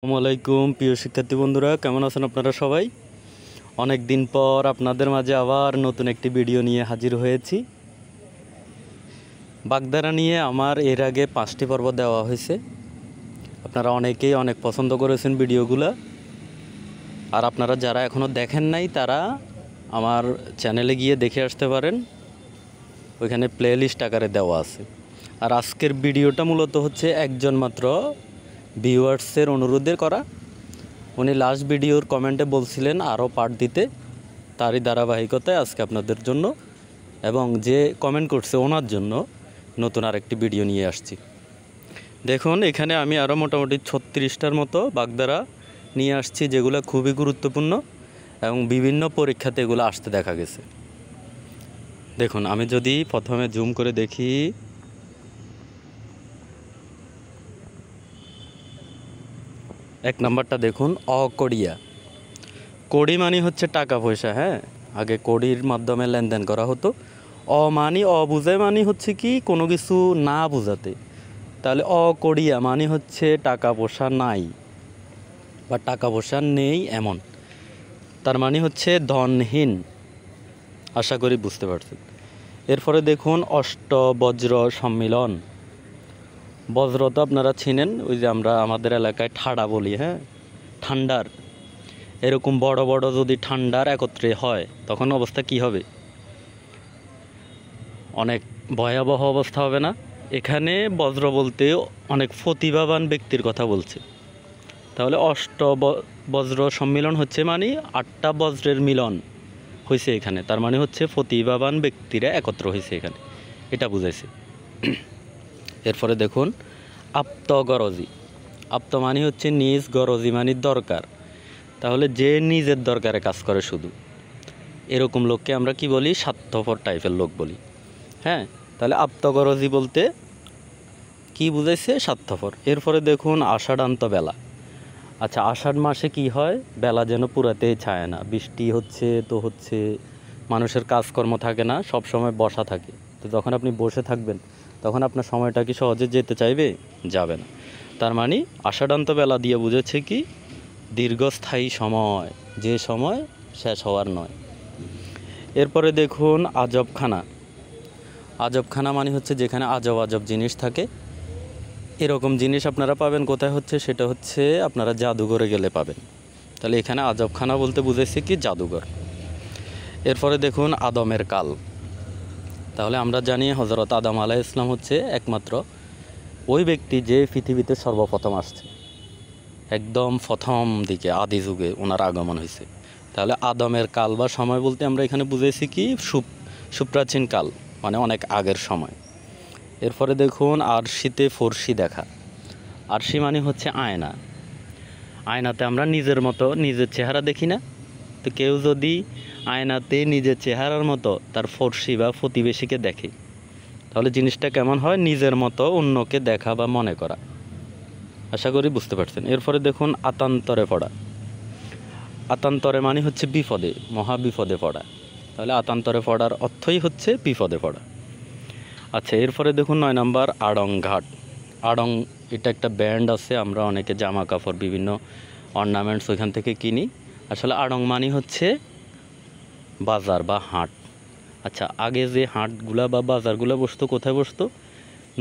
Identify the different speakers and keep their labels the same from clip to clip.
Speaker 1: আসসালামু আলাইকুম প্রিয় শিক্ষার্থী বন্ধুরা, কেমন আছেন আপনারা সবাই? অনেক দিন পর আপনাদের মাঝে আবার নতুন একটি ভিডিও নিয়ে হাজির হয়েছি। বাগধারা নিয়ে আমার এর আগে 5টি পর্ব দেওয়া হয়েছে। আপনারা অনেকেই অনেক পছন্দ করেছেন ভিডিওগুলো। আর আপনারা যারা এখনও দেখেন নাই তারা আমার চ্যানেলে গিয়ে দেখে আসতে পারেন, ওইখানে প্লে লিস্ট আকারে দেওয়া আছে। আর আজকের ভিডিওটা মূলত হচ্ছে একজন মাত্র ভিউয়ার্সের অনুরোধে করা। উনি লাস্ট ভিডিওর কমেন্টে বলছিলেন আরও পার্ট দিতে, তারই ধারাবাহিকতায় আজকে আপনাদের জন্য এবং যে কমেন্ট করছে ওনার জন্য নতুন আরেকটি ভিডিও নিয়ে আসছি। দেখুন, এখানে আমি আরও মোটামুটি 36টার মতো বাগধারা নিয়ে আসছি, যেগুলো খুবই গুরুত্বপূর্ণ এবং বিভিন্ন পরীক্ষাতে এগুলো আসতে দেখা গেছে। দেখুন, আমি যদি প্রথমে জুম করে দেখি, এক নম্বরটা দেখুন, অকড়িয়া। কড়ি মানে হচ্ছে টাকা পয়সা। হ্যাঁ, আগে কড়ির মাধ্যমে লেনদেন করা হতো। মানি অবুঝায় মানে হচ্ছে কি কোনো কিছু না বোঝাতে। তাহলে অকড়িয়া মানে হচ্ছে টাকা পয়সা নাই বা টাকা পয়সা নেই এমন, তার মানে হচ্ছে ধনহীন। আশা করি বুঝতে পারছেন। এরপরে দেখুন অষ্টবজ্র সম্মিলন। বজ্র তো আপনারা চিনেন, ওই যে আমরা আমাদের এলাকায় ঠাডা বলি। হ্যাঁ, ঠান্ডার এরকম বড় বড় যদি ঠান্ডার একত্রে হয় তখন অবস্থা কি হবে? অনেক ভয়াবহ অবস্থা হবে না? এখানে বজ্র বলতে অনেক প্রতিভাবান ব্যক্তির কথা বলছে। তাহলে বজ্র সম্মিলন হচ্ছে মানে 8টা বজ্রের মিলন হয়েছে এখানে, তার মানে হচ্ছে প্রতিভাবান ব্যক্তিরা একত্র হয়েছে এখানে, এটা বুঝাইছে। এরপরে দেখুন আপ্তগরজি। আপ্ত মানে হচ্ছে নিজ, গরজি মানে দরকার। তাহলে যে নিজের দরকারে কাজ করে শুধু, এরকম লোককে আমরা কি বলি? স্বার্থপর টাইপের লোক বলি। হ্যাঁ, তাহলে আপ্তগরজি বলতে কি বুঝাইছে? স্বার্থপর। এরপরে দেখুন আষাঢ়ান্ত বেলা। আচ্ছা, আষাঢ় মাসে কি হয়? বেলা যেন পুরাতেই ছায় না। বৃষ্টি হচ্ছে তো হচ্ছে, মানুষের কাজকর্ম থাকে না, সব সময় বসা থাকে। তো যখন আপনি বসে থাকবেন তখন আপনার সময়টা কি সহজে যেতে চাইবে? যাবে না। তার মানে আষাঢ়ান্ত বেলা দিয়ে বুঝেছে কি? দীর্ঘস্থায়ী সময়, যে সময় শেষ হওয়ার নয়। এরপরে দেখুন আজবখানা। আজবখানা মানে হচ্ছে যেখানে আজব আজব জিনিস থাকে। এরকম জিনিস আপনারা পাবেন কোথায়? হচ্ছে সেটা হচ্ছে আপনারা জাদুঘরে গেলে পাবেন। তাহলে এখানে আজবখানা বলতে বুঝেছে কি? জাদুঘর। এরপরে দেখুন আদমের কাল। তাহলে আমরা জানি হযরত আদম আলাইহিস সালাম হচ্ছে একমাত্র ওই ব্যক্তি যে পৃথিবীতে সর্বপ্রথম আসছে, একদম প্রথম দিকে আদি যুগে ওনার আগমন হয়েছে। তাহলে আদমের কাল বা সময় বলতে আমরা এখানে বুঝেছি কি? সুপ্রাচীন কাল, মানে অনেক আগের সময়। এরপরে দেখুন আরশিতে ফরশি দেখা। আরশি মানে হচ্ছে আয়না। আয়নাতে আমরা নিজের মতো নিজের চেহারা দেখি না? তো কেউ যদি আয়নাতে নিজের চেহারার মতো তার ফরশি বা প্রতিবেশীকে দেখে, তাহলে জিনিসটা কেমন হয়? নিজের মতো অন্যকে দেখা বা মনে করা। আশা করি বুঝতে পারছেন। এরপরে দেখুন আতান্তরে পড়া। আতান্তরে মানে হচ্ছে বিপদে, মহা বিপদে পড়া। তাহলে আতান্তরে পড়ার অর্থই হচ্ছে বিপদে পড়া। আচ্ছা, এরপরে দেখুন 9 নম্বর আড়ংঘাট। আড়ং এটা একটা ব্র্যান্ড আছে, আমরা অনেকে জামা কাপড় বিভিন্ন অর্নামেন্টস ওইখান থেকে কিনি। আসলে আড়ং মানে হচ্ছে বাজার বা হাট। আচ্ছা, আগে যে হাটগুলা বা বাজারগুলো বসতো কোথায় বসতো?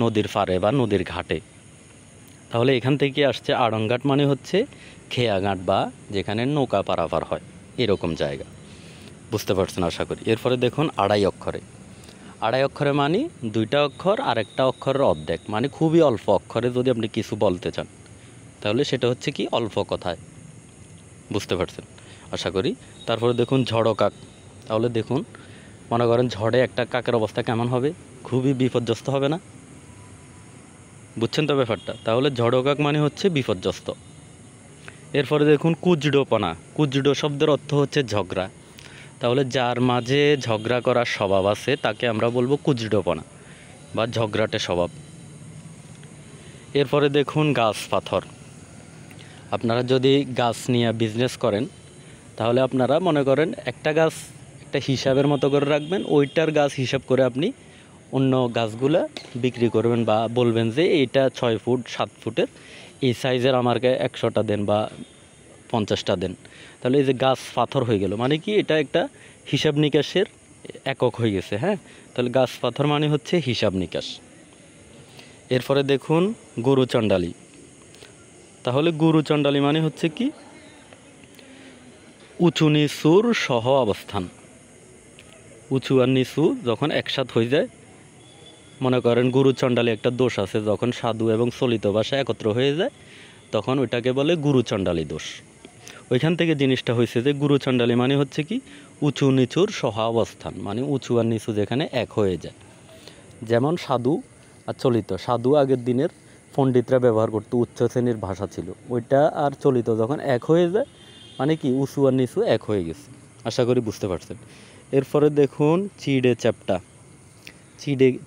Speaker 1: নদীর পাড়ে বা নদীর ঘাটে। তাহলে এখান থেকে আসছে আড়ংঘাট মানে হচ্ছে খেয়াঘাট বা যেখানে নৌকা পারাপার হয়, এরকম জায়গা। বুঝতে পারছেন আশা করি। এরপরে দেখুন আড়াই অক্ষরে। আড়াই অক্ষরে মানে 2টা অক্ষর আর একটা অক্ষরের অর্ধেক, মানে খুবই অল্প অক্ষরে যদি আপনি কিছু বলতে চান তাহলে সেটা হচ্ছে কি? অল্প কথায়। বুঝতে পারছেন আশা করি। তারপরে দেখুন ঝড়ো কাক। তাহলে দেখুন, মনে করেন ঝড়ে একটা কাকের অবস্থা কেমন হবে? খুবই বিপর্যস্ত হবে না? বুঝছেন তো ব্যাপারটা? তাহলে ঝড়ো কাক মানে হচ্ছে বিপর্যস্ত। এরপরে দেখুন কুজডোপনা। কুজডো শব্দের অর্থ হচ্ছে ঝগড়া। তাহলে যার মাঝে ঝগড়া করার স্বভাব আছে তাকে আমরা বলবো কুজডোপনা বা ঝগড়াটে স্বভাব। এরপরে দেখুন গাছ পাথর। আপনারা যদি গাছ নিয়ে বিজনেস করেন তাহলে আপনারা মনে করেন একটা গাছ একটা হিসাবের মতো করে রাখবেন, ওইটার গাছ হিসাব করে আপনি অন্য গাছগুলা বিক্রি করবেন বা বলবেন যে এইটা 6 ফুট 7 ফুটের, এই সাইজের আমাকে 100টা দেন বা 50টা দেন। তাহলে এই যে গাছ পাথর হয়ে গেল, মানে কি এটা একটা হিসাব নিকাশের একক হয়ে গেছে। হ্যাঁ, তাহলে গাছ পাথর মানে হচ্ছে হিসাব নিকাশ। এরপরে দেখুন গুরুচণ্ডালী। তাহলে গুরুচণ্ডালী মানে হচ্ছে কি উঁচু নিচুর সহ অবস্থান। উঁচু আর নিচু যখন একসাথ হয়ে যায়, মনে করেন গুরুচণ্ডালী একটা দোষ আছে, যখন সাধু এবং চলিত ভাষা একত্র হয়ে যায় তখন ওইটাকে বলে গুরুচণ্ডালী দোষ। ওইখান থেকে জিনিসটা হয়েছে যে গুরুচণ্ডালী মানে হচ্ছে কি উঁচু নিচুর সহ অবস্থান, মানে উঁচু আর নিচু যেখানে এক হয়ে যায়। যেমন সাধু আর চলিত, সাধু আগের দিনের পণ্ডিতরা ব্যবহার করতো, উচ্চ শ্রেণীর ভাষা ছিল, ওইটা আর চলিত যখন এক হয়ে যায় মানে কি উঁচু আর নিচু এক হয়ে গেছে। আশা করি বুঝতে পারছেন। এরপরে দেখুন চিড়ে চ্যাপ্টা।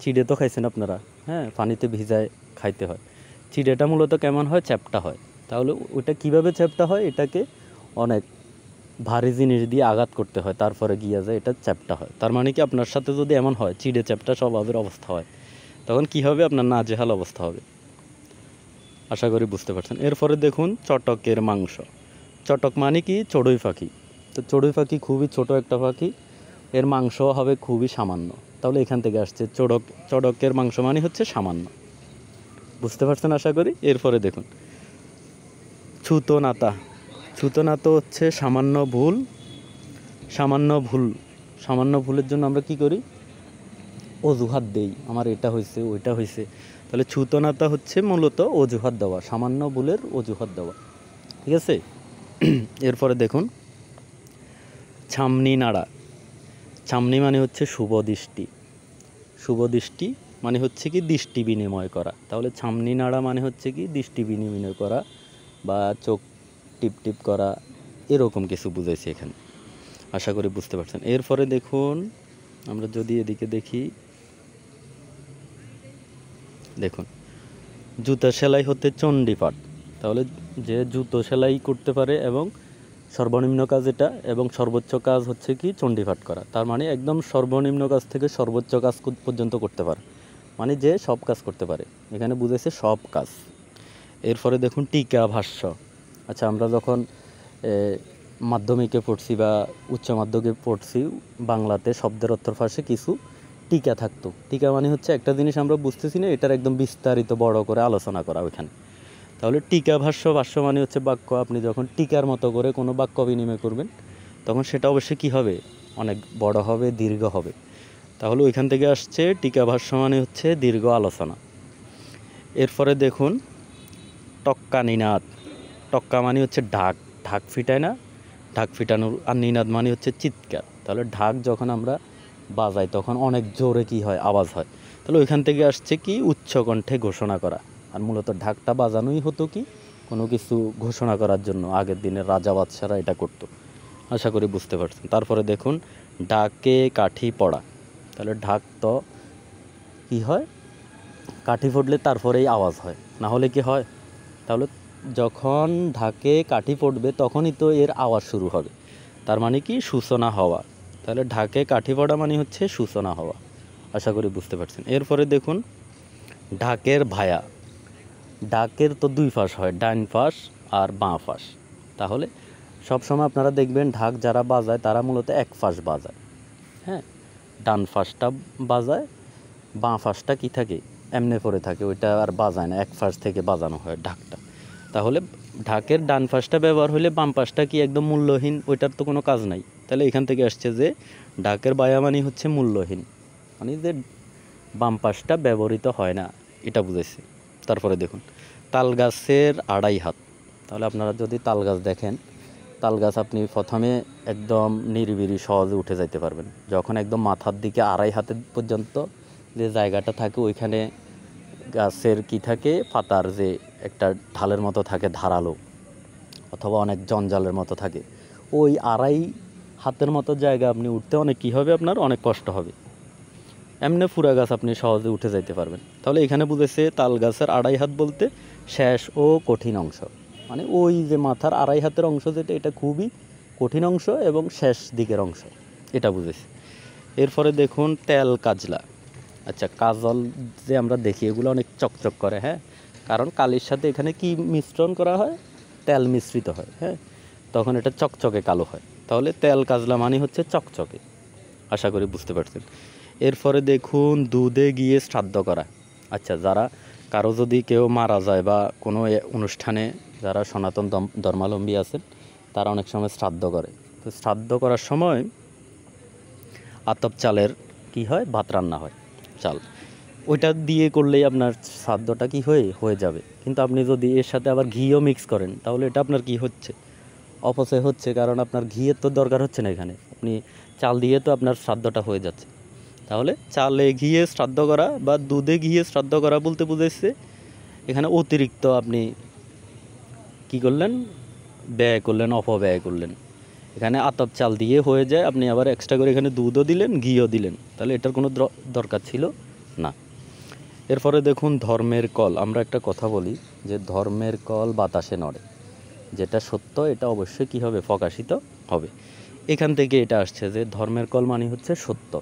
Speaker 1: চিড়ে তো খাইছেন আপনারা, হ্যাঁ, পানিতে ভিজায় খাইতে হয়। চিড়েটা মূলত কেমন হয়, চ্যাপ্টা হয়। তাহলে ওইটা কিভাবে চ্যাপ্টা হয়, এটাকে অনেক ভারী জিনিস দিয়ে আঘাত করতে হয়, তারপরে গিয়া যায় এটা চ্যাপ্টা হয়। তার মানে কি আপনার সাথে যদি এমন হয় চিড়ে চ্যাপ্টা স্বভাবের অবস্থা হয়, তখন কি হবে, আপনার নাজেহাল অবস্থা হবে। আশা করি বুঝতে পারছেন। এরপরে দেখুন চটকের মাংস। চটক মানে কি চড়ুই পাখি। তো চড়ুই পাখি খুবই ছোট একটা পাখি, এর মাংস হবে খুবই সামান্য। তাহলে এখান থেকে আসছে চড়কের মাংস মানে হচ্ছে সামান্য। বুঝতে পারছেন আশা করি। এরপরে দেখুন ছুতোনাতা। ছুতোনাতা হচ্ছে সামান্য ভুল। সামান্য ভুলের জন্য আমরা কি করি, অজুহাত দেই, আমার এটা হয়েছে ওইটা হয়েছে। তাহলে ছুতোনাতা হচ্ছে মূলত অজুহাত দেওয়া, সামান্য ভুলের অজুহাত দেওয়া। ঠিক আছে। এরপরে দেখুন ছামনি নাড়া। ছামনি মানে হচ্ছে শুভ দৃষ্টি। শুভ দৃষ্টি মানে হচ্ছে কি দৃষ্টি বিনিময় করা। তাহলে ছামনি নাড়া মানে হচ্ছে কি দৃষ্টি বিনিময় করা বা চোখ টিপ টিপ করা, এরকম কিছু বুঝাইছে এখানে। আশা করি বুঝতে পারছেন। এরপরে দেখুন আমরা যদি এদিকে দেখুন জুতা সেলাই হতে চণ্ডীপাঠ। তাহলে যে জুতো সেলাই করতে পারে এবং সর্বনিম্ন কাজ এটা, এবং সর্বোচ্চ কাজ হচ্ছে কি চণ্ডীপাঠ করা। তার মানে একদম সর্বনিম্ন কাজ থেকে সর্বোচ্চ কাজ পর্যন্ত করতে পারে, মানে যে সব কাজ করতে পারে। এখানে বুঝেছে সব কাজ। এরপরে দেখুন টিকা ভাষ্য। আচ্ছা, আমরা যখন মাধ্যমিকে পড়ছি বা উচ্চ মাধ্যমিকে পড়ছি, বাংলাতে শব্দের অর্থের পাশে কিছু টিকা থাকতো। টিকা মানে হচ্ছে একটা জিনিস আমরা বুঝতেছি না, এটার একদম বিস্তারিত বড় করে আলোচনা করা ওইখানে। তাহলে টিকা ভাষ্য মানে হচ্ছে বাক্য। আপনি যখন টিকার মতো করে কোনো বাক্য বিনিময় করবেন তখন সেটা অবশ্যই কী হবে, অনেক বড় হবে, দীর্ঘ হবে। তাহলে ওইখান থেকে আসছে টিকা ভাষ্য মানে হচ্ছে দীর্ঘ আলোচনা। এরপরে দেখুন টক্কা নিনাদ। টক্কা মানে হচ্ছে ঢাক, ঢাক ফিটায় না, ঢাক ফিটানোর, আর নিনাদ মানে হচ্ছে চিৎকার। তাহলে ঢাক যখন আমরা বাজাই তখন অনেক জোরে কি হয়, আওয়াজ হয়। তাহলে ওইখান থেকে আসছে কি উচ্চকণ্ঠে ঘোষণা করা। আর মূলত ঢাকটা বাজানোই হতো কি কোনো কিছু ঘোষণা করার জন্য, আগের দিনের রাজা বাদশারা এটা করতো। আশা করি বুঝতে পারছেন। তারপরে দেখুন ঢাকে কাঠি পড়া। তাহলে ঢাক তো কী হয়, কাঠি ফুটলে তারপরেই আওয়াজ হয়, না হলে কি হয়। তাহলে যখন ঢাকে কাঠি পড়বে তখনই তো এর আওয়াজ শুরু হবে, তার মানে কি সূচনা হওয়া। তাহলে ঢাকে কাঠি পড়া মানে হচ্ছে সূচনা হওয়া। আশা করি বুঝতে পারছেন। এরপরে দেখুন ঢাকের ভায়া। ঢাকের তো দুই পাশ হয়, ডান পাশ আর বাঁ পাশ। তাহলে সবসময় আপনারা দেখবেন ঢাক যারা বাজায় তারা মূলত এক পাশ বাজায়, হ্যাঁ, ডান পাশটা বাজায়, বাঁ পাশটা কি থাকে এমনি পড়ে থাকে, ওইটা আর বাজায় না, এক পাশ থেকে বাজানো হয় ঢাকটা। তাহলে ঢাকের ডান পাশটা ব্যবহার হলে বাম পাশটা কি একদম মূল্যহীন, ওইটার তো কোনো কাজ নাই। তাহলে এখান থেকে আসছে যে ঢাকের বায়া মানে হচ্ছে মূল্যহীন, মানে যে বাম পাশটা ব্যবহৃত হয় না, এটা বুঝেছি। তারপরে দেখুন তাল গাছের আড়াই হাত। তাহলে আপনারা যদি তাল গাছ দেখেন, তাল গাছ আপনি প্রথমে একদম নিরিবিলি সহজে উঠে যাইতে পারবেন। যখন একদম মাথার দিকে আড়াই হাতের পর্যন্ত যে জায়গাটা থাকে ওইখানে গাছের কি থাকে, পাতার যে একটা ঢালের মতো থাকে ধারালো, অথবা অনেক জঞ্জালের মতো থাকে, ওই আড়াই হাতের মতো জায়গা আপনি উঠতে অনেক কী হবে, আপনার অনেক কষ্ট হবে। এমনি পুরা গাছ আপনি সহজে উঠে যাইতে পারবেন। তাহলে এখানে বুঝেছে তাল গাছের আড়াই হাত বলতে শেষ ও কঠিন অংশ, মানে ওই যে মাথার আড়াই হাতের অংশ যেটা, এটা খুবই কঠিন অংশ এবং শেষ দিকের অংশ, এটা বুঝেছি। এরপরে দেখুন তেল কাজলা। আচ্ছা, কাজল যে আমরা দেখি এগুলো অনেক চকচক করে, হ্যাঁ, কারণ কালির সাথে এখানে কি মিশ্রণ করা হয়, তেল মিশ্রিত হয়, হ্যাঁ, তখন এটা চকচকে কালো হয়। তাহলে তেল কাজলা মানে হচ্ছে চকচকে। আশা করি বুঝতে পারছেন। এরপরে দেখুন দুধে গিয়ে শ্রাদ্ধ করা। আচ্ছা, যারা কারো যদি কেউ মারা যায় বা কোনো অনুষ্ঠানে যারা সনাতন ধর্মাবলম্বী আছেন তারা অনেক সময় শ্রাদ্ধ করে। তো শ্রাদ্ধ করার সময় আতপ চালের কি হয়, ভাত রান্না হয়, চাল, ওইটা দিয়ে করলেই আপনার শ্রাদ্ধটা কি হয়ে যাবে। কিন্তু আপনি যদি এর সাথে আবার ঘিও মিক্স করেন তাহলে এটা আপনার কি হচ্ছে, অপচয় হচ্ছে। কারণ আপনার ঘিয়ের তো দরকার হচ্ছে না, এখানে আপনি চাল দিয়ে তো আপনার শ্রাদ্ধটা হয়ে যাচ্ছে। তাহলে চালে ঘিয়ে শ্রাদ্ধ করা বা দুধে ঘিয়ে শ্রাদ্ধ করা বলতে বুঝাইছে এখানে অতিরিক্ত আপনি কি করলেন, ব্যয় করলেন, অপব্যয় করলেন। এখানে আতপ চাল দিয়ে হয়ে যায়, আপনি আবার এক্সট্রা করে এখানে দুধও দিলেন, ঘিও দিলেন, তাহলে এটার কোনো দরকার ছিল না। এরপরে দেখুন ধর্মের কল। আমরা একটা কথা বলি যে ধর্মের কল বাতাসে নড়ে, যেটা সত্য এটা অবশ্যই কি হবে, প্রকাশিত হবে। এখান থেকে এটা আসছে যে ধর্মের কল মানে হচ্ছে সত্য।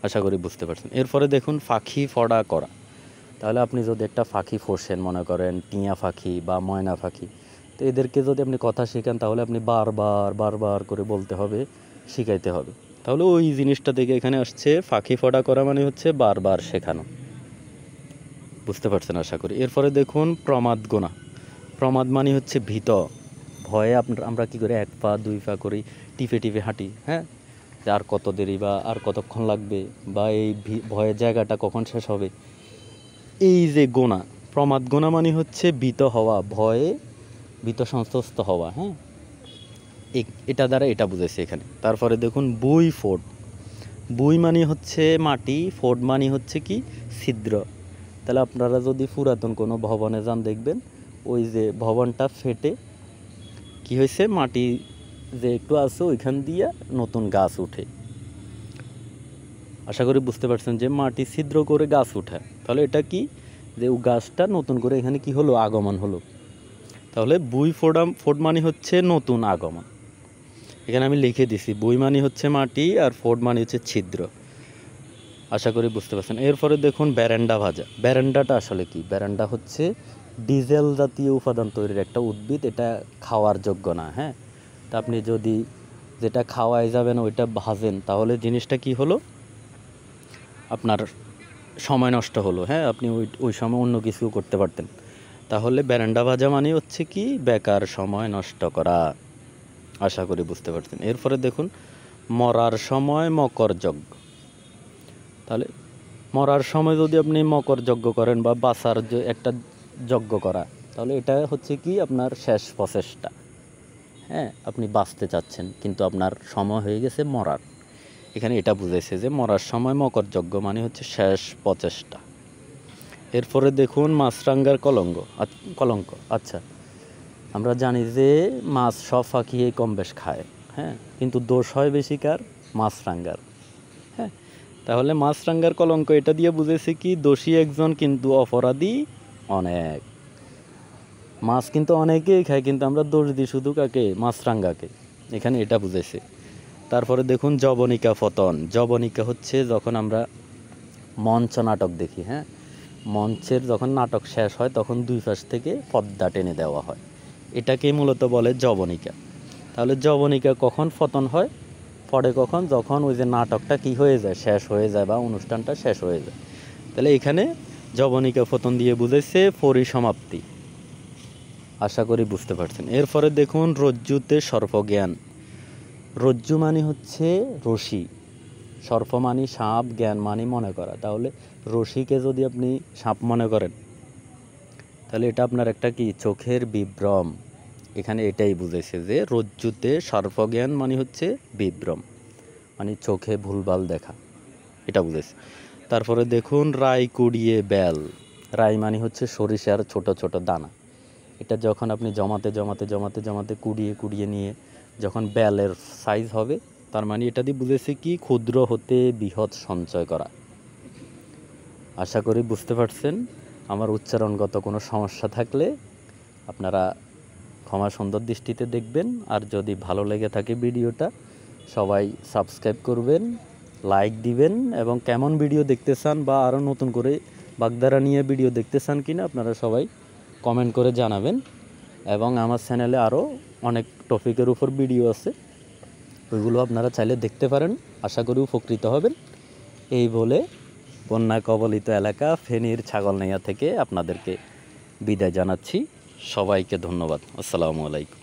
Speaker 1: আশা করি বুঝতে পারছেন। এরপরে দেখুন ফাঁকি ফড়া করা। তাহলে আপনি যদি একটা ফাঁকি ফোরছেন, মনে করেন টিয়া ফাঁকি বা ময়না ফাঁকি, তো এদেরকে যদি আপনি কথা শেখান তাহলে আপনি বারবার করে বলতে হবে, শিখাইতে হবে। তাহলে ওই জিনিসটা থেকে এখানে আসছে ফাঁকি ফড়া করা মানে হচ্ছে বারবার শেখানো। বুঝতে পারছেন আশা করি। এরপরে দেখুন প্রমাদ গোনা। প্রমাদ মানে হচ্ছে ভীত, ভয়ে আমরা কি করে 1 পা 2 পা করি, টিপে হাঁটি, হ্যাঁ, যে আর কত দেরি বা আর কতক্ষণ লাগবে বা এই ভয়ের জায়গাটা কখন শেষ হবে। এই যে গোনা, প্রমাদ গোনা মানে হচ্ছে ভীত হওয়া, ভয়ে ভীত সন্ত্রস্ত হওয়া, হ্যাঁ, এটা দ্বারা এটা বুঝেছে এখানে। তারপরে দেখুন বুই ফোড। বুই মানে হচ্ছে মাটি, ফোড মানে হচ্ছে কি ছিদ্র। তাহলে আপনারা যদি পুরাতন কোনো ভবনে যান দেখবেন ওই যে ভবনটা ফেটে কি হয়েছে, মাটি যে একটু আছে ওইখান দিয়ে নতুন গাছ উঠে। আশা করি বুঝতে পারছেন যে মাটি ছিদ্র করে গাছ উঠে, তাহলে এটা কি যে ও গাছটা নতুন করে এখানে কি হলো, আগমন হলো। তাহলে বুই ফোড মানে হচ্ছে নতুন আগমন। এখানে আমি লিখে দিছি বুই মানে হচ্ছে মাটি আর ফোড মানে হচ্ছে ছিদ্র। আশা করি বুঝতে পারছেন। এরপরে দেখুন ব্যারেন্ডা ভাজা। ব্যারেন্ডাটা আসলে কি, ব্যারেন্ডা হচ্ছে ডিজেল জাতীয় উপাদান তৈরির একটা উদ্ভিদ, এটা খাওয়ার যোগ্য না, হ্যাঁ। তা আপনি যদি যেটা খাওয়াই যাবেন ওইটা ভাজেন তাহলে জিনিসটা কি হলো, আপনার সময় নষ্ট হলো, হ্যাঁ, আপনি ওই সময় অন্য কিছু করতে পারতেন। তাহলে ব্যারেন্ডা ভাজা মানে হচ্ছে কি বেকার সময় নষ্ট করা। আশা করি বুঝতে পারছেন। এরপরে দেখুন মরার সময় মকর যজ্ঞ। তাহলে মরার সময় যদি আপনি মকর যজ্ঞ করেন বা বাঁচার যে একটা যজ্ঞ করা, তাহলে এটা হচ্ছে কি আপনার শেষ প্রচেষ্টা, হ্যাঁ, আপনি বাঁচতে চাচ্ছেন কিন্তু আপনার সময় হয়ে গেছে মরার। এখানে এটা বুঝেছে যে মরার সময় মকর যজ্ঞ মানে হচ্ছে শেষ প্রচেষ্টা। এরপরে দেখুন মাছরাঙ্গার কলঙ্ক। আচ্ছা, আমরা জানি যে মাছ সব ফাঁকিয়ে কম বেশ খায়, হ্যাঁ, কিন্তু দোষ হয় বেশি কার, মাছরাঙ্গার, হ্যাঁ। তাহলে মাছরাঙ্গার কলঙ্ক এটা দিয়ে বুঝেছে কি দোষী একজন কিন্তু অপরাধী অনেক। মাছ কিন্তু অনেকেই খায় কিন্তু আমরা দোষ দিই শুধু কাকে, মাছরাঙ্গাকে। এখানে এটা বুঝেছে। তারপরে দেখুন যবনিকা পতন। যবনিকা হচ্ছে যখন আমরা মঞ্চ নাটক দেখি, হ্যাঁ, মঞ্চের যখন নাটক শেষ হয় তখন 2 পাশ থেকে পর্দা টেনে দেওয়া হয়, এটাকে মূলত বলে যবনিকা। তাহলে যবনিকা কখন পতন হয়, পড়ে কখন, যখন ওই যে নাটকটা কি হয়ে যায়, শেষ হয়ে যায় বা অনুষ্ঠানটা শেষ হয়ে যায়। তাহলে এখানে যবনিকা পতন দিয়ে বুঝেছে পরিসমাপ্তি। আশা করি বুঝতে পারছেন। এরপরে দেখুন রজ্জুতে সর্পজ্ঞান। রজ্জু মানে হচ্ছে রশি, সর্প মানে সাপ, জ্ঞান মানে মনে করা। তাহলে রশিকে যদি আপনি সাপ মনে করেন তাহলে এটা আপনার একটা কি চোখের বিভ্রম। এখানে এটাই বুঝেছে যে রজ্জুতে সর্পজ্ঞান মানে হচ্ছে বিভ্রম, মানে চোখে ভুলভাল দেখা, এটা বুঝেছে। তারপরে দেখুন রাই কুড়িয়ে বেল। রাই মানে হচ্ছে সরিষার ছোট ছোট দানা। এটা যখন আপনি জমাতে কুড়িয়ে নিয়ে যখন বেলের সাইজ হবে, তার মানে এটা দিয়ে বুঝেছে কি ক্ষুদ্র হতে বৃহৎ সঞ্চয় করা। আশা করি বুঝতে পারছেন। আমার উচ্চারণগত কোনো সমস্যা থাকলে আপনারা ক্ষমা সুন্দর দৃষ্টিতে দেখবেন। আর যদি ভালো লেগে থাকে ভিডিওটা সবাই সাবস্ক্রাইব করবেন, লাইক দিবেন এবং কেমন ভিডিও দেখতে চান বা আরও নতুন করে বাগধারা নিয়ে ভিডিও দেখতে চান কিনা আপনারা সবাই কমেন্ট করে জানাবেন। এবং আমার চ্যানেলে আরও অনেক টপিকের উপর ভিডিও আছে, ওইগুলো আপনারা চাইলে দেখতে পারেন। আশা করি উপকৃত হবেন। এই বলে বন্যা কবলিত এলাকা ফেনীর ছাগলনাইয়া থেকে আপনাদেরকে বিদায় জানাচ্ছি। সবাইকে ধন্যবাদ। আসসালামু আলাইকুম।